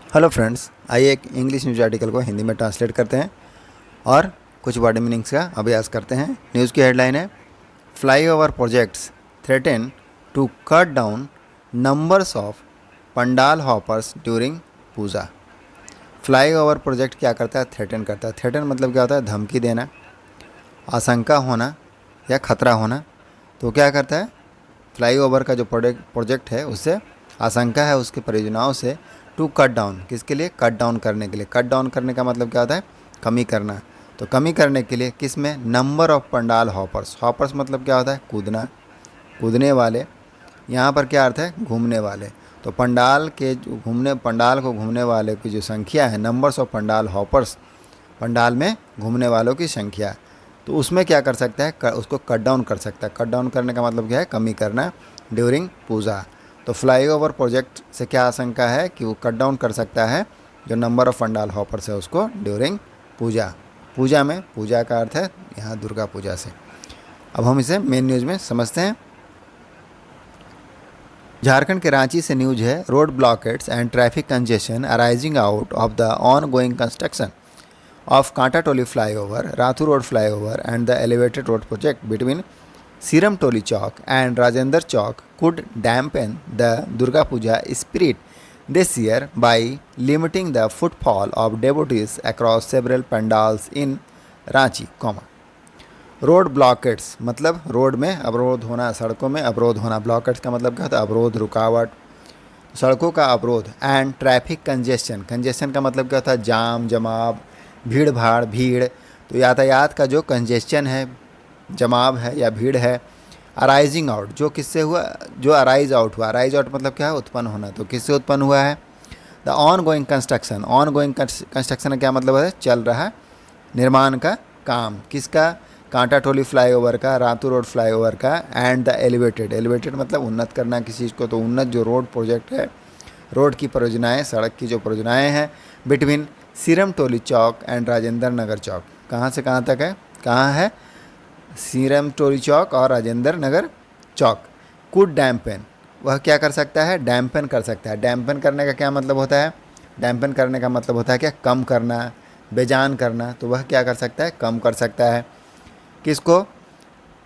Hello friends, आइए एक English news article को हिंदी में ट्रांसलेट करते हैं और कुछ वर्ड मीनिंग्स का अभ्यास करते हैं। न्यूज़ की हेडलाइन है, flyover projects threaten to cut down numbers of pandal hoppers during puja. Flyover project क्या करता है? थ्रेटन करता है। थ्रेटन मतलब क्या होता है? धमकी देना, आशंका होना या खतरा होना। तो क्या करता है? फ्लाईओवर का जो प्रोजेक्ट है उससे आशंका है उसकी परियोजनाओं से टू कट डाउन, किसके लिए? कट डाउन करने के लिए। कट डाउन करने का मतलब क्या होता है? कमी करना। तो कमी करने के लिए किस में? Number of pandal hoppers. Hoppers मतलब क्या होता है? कूदना, कूदने वाले। यहाँ पर क्या अर्थ है? घूमने वाले। तो पंडाल के पंडाल को घूमने वाले की जो संख्या है, numbers of pandal hoppers, pandal में घूमने वालों की संख्या, तो उसमें क्या कर सकता है? उसको कट डाउन कर सकता है। कट डाउन करने का मतलब क्या है? कमी करना ड्यूरिंग पूजा। तो फ्लाईओवर प्रोजेक्ट से क्या आशंका है कि वो कट डाउन कर सकता है जो नंबर ऑफ पंडाल हॉपर्स है उसको ड्यूरिंग पूजा। पूजा में, पूजा का अर्थ है यहाँ दुर्गा पूजा से। अब हम इसे मेन न्यूज़ में समझते हैं। झारखंड के रांची से न्यूज है, road blockades and traffic congestion arising out of the ongoing construction of Katatoli flyover, Rathu Road flyover and the elevated road project between Siram Toli Chowk and Rajendra Chowk could dampen the Durga Puja spirit this year by limiting the footfall of devotees across several pandals in Ranchi, road blockades मतलब road में अवरोध होना, सड़कों में अवरोध होना। ब्लॉकेट्स का मतलब क्या होता है? अवरोध, रुकावट, सड़कों का अवरोध। एंड ट्रैफिक कंजेशन, कंजेशन का मतलब क्या होता है? जाम, जमाव, भीड़ भाड़, भीड़। तो यातायात का जो कंजेशन है, जमाव है या भीड़ है। अराइजिंग आउट, जो किससे हुआ? जो अराइज आउट हुआ। अराइज आउट मतलब क्या है? उत्पन्न होना। तो किससे उत्पन्न हुआ है? The ongoing construction, on going construction का क्या मतलब है? चल रहा निर्माण का काम। किसका? कांटाटोली फ्लाईओवर का, रातू रोड फ्लाईओवर का। एंड द एलिवेटेड, एलिवेटेड मतलब उन्नत करना किसी चीज़ को। तो उन्नत जो रोड प्रोजेक्ट है, रोड की परियोजनाएँ, सड़क की जो परियोजनाएँ हैं बिटवीन सीरम टोली चौक एंड राजेंद्र नगर चौक। कहाँ से कहाँ तक है? कहाँ है? सीरम टोली चौक और राजेंद्र नगर चौक। कुड डैम्पन, वह क्या कर सकता है? डैम्पन कर सकता है। डैम्पन करने का क्या मतलब होता है? डैम्पन करने का मतलब होता है क्या? कम करना, बेजान करना। तो वह क्या कर सकता है? कम कर सकता है। किसको?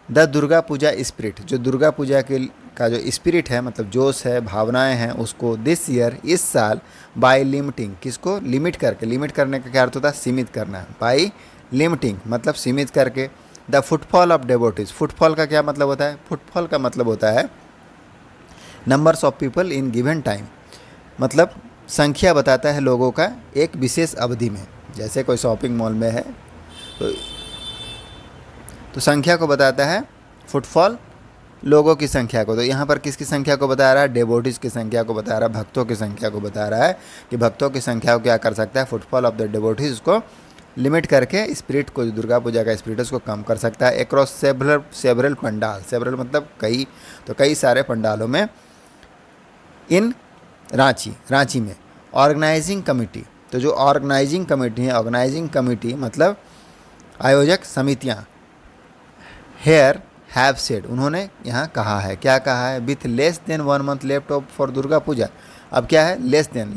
द दुर्गा पूजा स्पिरिट, जो दुर्गा पूजा के का जो स्पिरिट है, मतलब जोश है, भावनाएं हैं, उसको दिस ईयर, इस साल, बाय लिमिटिंग, किसको? लिमिट करके। लिमिट करने का क्या अर्थ होता है? सीमित करना। बाय लिमिटिंग मतलब सीमित करके। द फुटफॉल ऑफ डेवोटीज, फुटफॉल का क्या मतलब होता है? फुटफॉल का मतलब होता है numbers of people in given time, मतलब संख्या बताता है लोगों का एक विशेष अवधि में। जैसे कोई शॉपिंग मॉल में है तो संख्या को बताता है फुटफॉल, लोगों की संख्या को। तो यहाँ पर किसकी संख्या को बता रहा है? डेवोटीज़ की संख्या को बता रहा है, भक्तों की संख्या को बता रहा है कि भक्तों की संख्या को क्या कर सकता है? फुटफॉल ऑफ द डेवोटीज़ को लिमिट करके स्पिरिट को, जो दुर्गा पूजा का स्पिरिट है उसको कम कर सकता है। अक्रॉस सेवरल पंडाल, सेवरल मतलब कई, तो कई सारे पंडालों में। इन रांची, रांची में। ऑर्गेनाइजिंग कमेटी, तो जो ऑर्गेनाइजिंग कमेटी है, ऑर्गेनाइजिंग कमेटी मतलब आयोजक समितियाँ, हेयर हैव सेड, उन्होंने यहाँ कहा है। क्या कहा है? With less than 1 month left off for Durga Puja. अब क्या है? लेस देन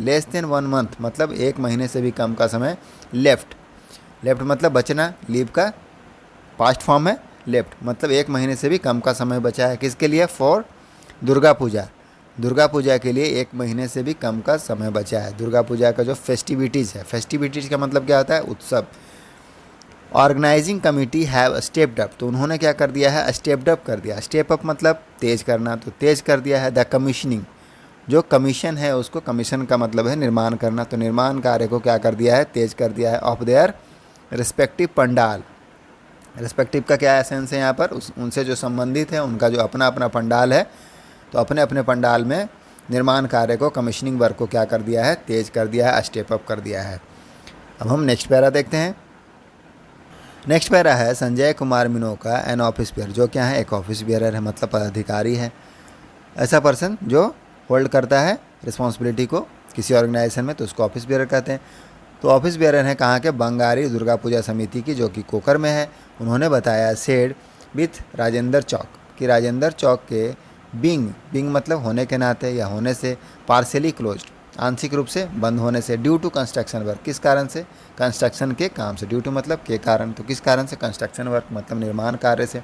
1 मंथ मतलब 1 महीने से भी कम का समय लेफ्ट। लेफ्ट मतलब बचना, लीव का पास्ट फॉर्म है लेफ्ट, मतलब 1 महीने से भी कम का समय बचा है। किसके लिए? फॉर दुर्गा पूजा, दुर्गा पूजा के लिए 1 महीने से भी कम का समय बचा है। दुर्गा पूजा का जो फेस्टिविटीज़ है, फेस्टिविटीज़ का मतलब क्या होता है? उत्सव। Organizing committee have stepped up, तो उन्होंने क्या कर दिया है? स्टेप्ड अप कर दिया। स्टेप अप मतलब तेज करना, तो तेज कर दिया है। द कमीशनिंग, जो कमीशन है उसको, कमीशन का मतलब है निर्माण करना, तो निर्माण कार्य को क्या कर दिया है? तेज कर दिया है। Of their respective pandal, respective का क्या एसेंस है यहाँ पर? उनसे जो संबंधित है, उनका जो अपना अपना पंडाल है, तो अपने अपने पंडाल में निर्माण कार्य को, कमीशनिंग वर्क को क्या कर दिया है? तेज कर दिया है, स्टेप अप कर दिया है। अब हम नेक्स्ट पैरा देखते हैं। नेक्स्ट पैरा है संजय कुमार मीनो का एन ऑफिस बियर, जो क्या है? एक ऑफिस बियरर है, मतलब पदाधिकारी है। ऐसा पर्सन जो होल्ड करता है रिस्पॉन्सिबिलिटी को किसी ऑर्गेनाइजेशन में, तो उसको ऑफिस बियरर कहते हैं। तो ऑफिस बियरर है कहाँ के? बंगारी दुर्गा पूजा समिति की, जो कि कोकर में है। उन्होंने बताया सेड विथ राजेंद्र चौक, कि राजेंद्र चौक के बिंग मतलब होने के नाते या होने से, पार्सली क्लोज्ड, आंशिक रूप से बंद होने से, ड्यू टू कंस्ट्रक्शन वर्क, किस कारण से, कंस्ट्रक्शन के काम से, ड्यू टू मतलब के कारण, तो किस कारण से, कंस्ट्रक्शन वर्क मतलब निर्माण कार्य से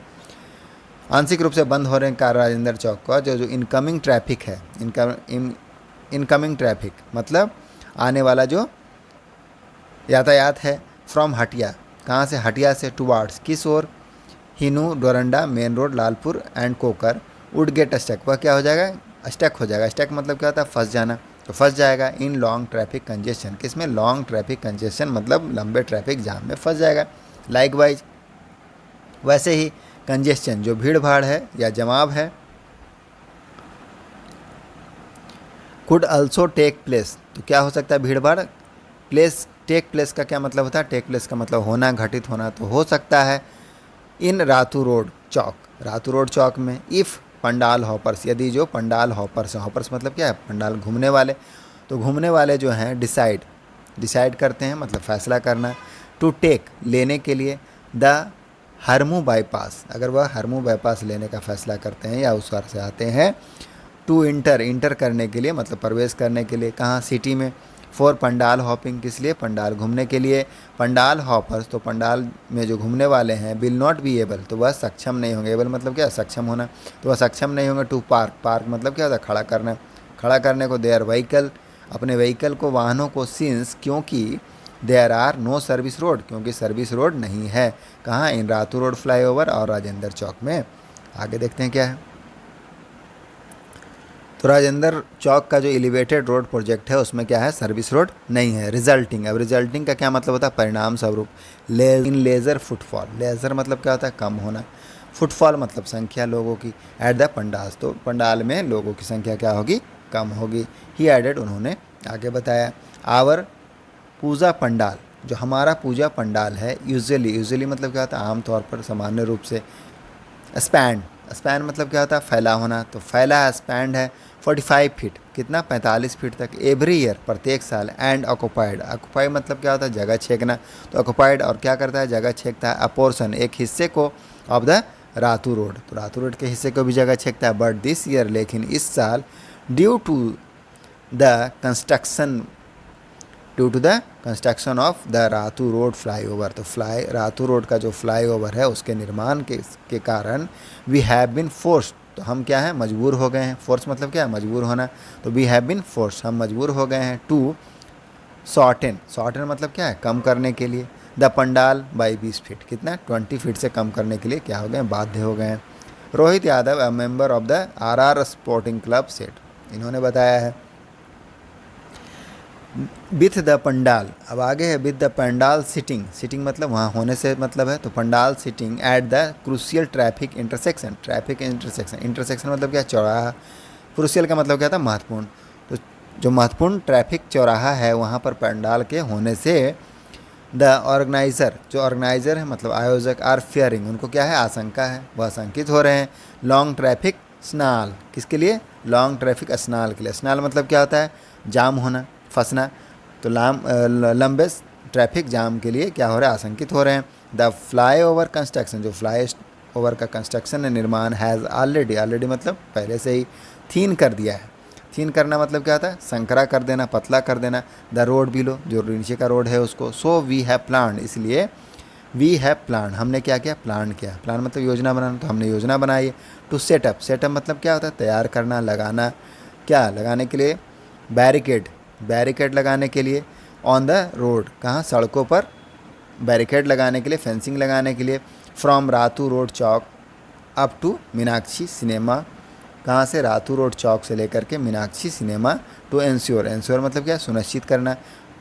आंशिक रूप से बंद हो रहे कार राजेंद्र चौक का जो इनकमिंग ट्रैफिक है, इनकमिंग ट्रैफिक मतलब आने वाला जो यातायात है, फ्रॉम हटिया, कहाँ से, हटिया से, टुवार्ड्स किस ओर, Hinoo, Doranda, main road, Lalpur and Kokar, would get stuck, वह क्या हो जाएगा, स्टक हो जाएगा। स्टक मतलब क्या होता है, फंस जाना, तो फंस जाएगा इन लॉन्ग ट्रैफिक कंजेशन, किसमें, लॉन्ग ट्रैफिक कंजेशन मतलब लंबे ट्रैफिक जाम में फंस जाएगा। लाइकवाइज वैसे ही कंजेशन जो भीड़ भाड़ है या जमाव है, कुड अल्सो टेक प्लेस, तो क्या हो सकता है, भीड़ भाड़, प्लेस, टेक प्लेस का क्या मतलब होता है, टेक प्लेस का मतलब होना, घटित होना, तो हो सकता है इन रातू रोड चौक, रातू रोड चौक में, इफ़ पंडाल हॉपर्स, यदि जो पंडाल हॉपर्स, हॉपर्स मतलब क्या है, पंडाल घूमने वाले, तो घूमने वाले जो हैं डिसाइड करते हैं मतलब फैसला करना, टू टेक लेने के लिए, द हरमू बाईपास, अगर वह हरमू बाईपास लेने का फैसला करते हैं या उस ओर से आते हैं, टू इंटर करने के लिए मतलब प्रवेश करने के लिए, कहाँ, सिटी में, फॉर पंडाल हॉपिंग, किस लिए, पंडाल घूमने के लिए, पंडाल हॉपर्स, तो पंडाल में जो घूमने वाले हैं, विल नॉट बी एबल, तो वह सक्षम नहीं होंगे, एबल मतलब क्या, सक्षम होना, तो वह सक्षम नहीं होंगे, टू पार्क मतलब क्या होता है, खड़ा करना, खड़ा करने को, देयर व्हीकल, अपने व्हीकल को, वाहनों को, सिंस क्योंकि, there are no service road, क्योंकि सर्विस रोड नहीं है, कहाँ, इन रातू रोड फ्लाईओवर और राजेंद्र चौक में। आगे देखते हैं क्या है, तो राजेंद्र चौक का जो एलिवेटेड रोड प्रोजेक्ट है उसमें क्या है, सर्विस रोड नहीं है। रिजल्टिंग, अब रिजल्टिंग का क्या मतलब होता है, परिणाम स्वरूप, इन लेज़र फुटफॉल, लेज़र मतलब क्या होता है, कम होना, फुटफॉल मतलब संख्या लोगों की, एट द पंडाल, तो पंडाल में लोगों की संख्या क्या होगी, कम होगी। ही एडेड, उन्होंने आगे बताया, आवर पूजा पंडाल, जो हमारा पूजा पंडाल है, यूजुअली मतलब क्या होता है, आमतौर पर, सामान्य रूप से, स्पैन मतलब क्या होता है, फैला होना, तो फैला स्पैन है 45 फीट, कितना, 45 फीट तक, एवरी ईयर प्रत्येक साल, एंड ऑक्युपाइड, ऑक्युपाई मतलब क्या होता है, जगह छेकना, तो ऑक्युपाइड और क्या करता है, जगह छेकता है, अ पोर्शन, एक हिस्से को, ऑफ द रातू रोड, तो रातू रोड के हिस्से को भी जगह छेकता है, बट दिस ईयर, लेकिन इस साल, due to the construction of the Ratu road flyover, तो रातू रोड का जो फ्लाईओवर है उसके निर्माण के कारण, वी हैव बीन फोर्स्ड, तो हम क्या है, मजबूर हो गए हैं, फोर्स मतलब क्या है, मजबूर होना, तो वी हैव बीन फोर्स, हम मजबूर हो गए हैं, टू शॉर्टन मतलब क्या है, कम करने के लिए, द पंडाल बाई 20 फीट, कितना, 20 फीट से कम करने के लिए क्या हो गए, बाध्य हो गए हैं। Rohit Yadav, a member of the R sporting club set, इन्होंने बताया है, विथ द पंडाल, अब आगे है, विथ द पंडाल सिटिंग मतलब वहाँ होने से मतलब है, तो pandal sitting at the crucial traffic intersection, intersection मतलब क्या, चौराहा, क्रूशियल का मतलब क्या था, महत्वपूर्ण, तो जो महत्वपूर्ण ट्रैफिक चौराहा है वहाँ पर पंडाल के होने से, द ऑर्गेनाइज़र, जो ऑर्गेनाइज़र है मतलब आयोजक, आर फियरिंग, उनको क्या है, आशंका है, वह आशंकित हो रहे हैं, लॉन्ग ट्रैफिक स्नाल, किसके लिए, लॉन्ग ट्रैफिक स्नाल के लिए, स्नाल मतलब क्या होता है, जाम होना, फंसना, तो लंबे ट्रैफिक जाम के लिए क्या हो रहा है, आशंकित हो रहे हैं। द फ्लाईओवर कंस्ट्रक्शन, जो फ्लाई ओवर का कंस्ट्रक्शन है, निर्माण, हैज़ ऑलरेडी मतलब पहले से ही, थीन कर दिया है, थीन करना मतलब क्या होता है, संकरा कर देना, पतला कर देना, द रोड बिलो, जो नीचे का रोड है उसको, सो वी हैव प्लान, इसलिए वी हैव प्लान, हमने क्या किया, प्लान किया, प्लान मतलब योजना बनाना, तो हमने योजना बनाई, टू सेटअप मतलब क्या होता है, तैयार करना, लगाना, क्या लगाने के लिए, बैरिकेड लगाने के लिए, ऑन द रोड, कहाँ, सड़कों पर बैरिकेड लगाने के लिए, फेंसिंग लगाने के लिए, from Ratu road chowk up to Meenakshi cinema, कहाँ से, रातू रोड चौक से लेकर के मीनाक्षी सिनेमा, टू एंश्योर मतलब क्या, सुनिश्चित करना,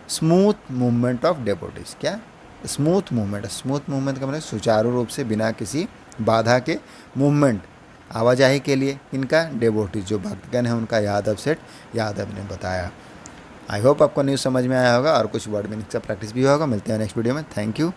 स्मूथ मूवमेंट ऑफ डेवोटीज, क्या, स्मूथ मूवमेंट का मतलब सुचारू रूप से, बिना किसी बाधा के, मूवमेंट आवाजाही के लिए, इनका, डेवोटीज जो भक्तगण है उनका, यादव ने बताया। आई होप आपको न्यूज़ समझ में आया होगा और कुछ वर्ड मीनिंग का प्रैक्टिस भी होगा। मिलते हैं नेक्स्ट वीडियो में। Thank you.